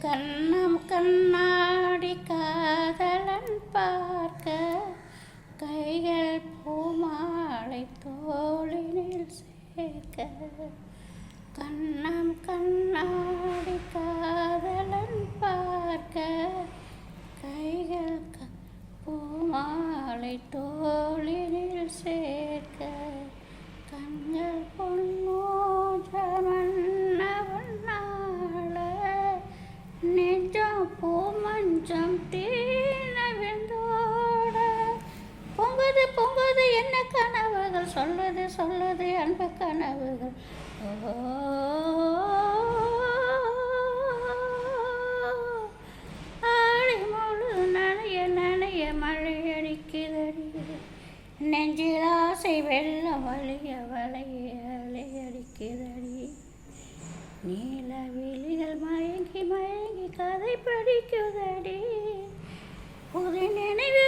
கண்ணம் கண்ணாடி காதலன் பார்க்க கைகள் பூமாலை தோளினில் சேர்க்க. கண்ணம் கண்ணாடி காதலன் பார்க்க கைகள் பூமாலை தோளினில் சேர்க்க. கண்கள் பொன்னோஜ மன்னவன் நாள நெஞ்சம் பூமஞ்சம் தீன விந்தோட. பொங்குது பொங்குது என்ன கனவுகள் சொல்லுது சொல்லுது அன்பு கனவுகள். ஆடி முழு நனைய நனைய மழை அடிக்குதடி. நெஞ்சில் ஆசை வெள்ளம் வலிய வளைய அலை அடிக்குதடி. நீல விழிகள் மயங்கி மயங்கி கதை படிக்குதடி. புது நினைவு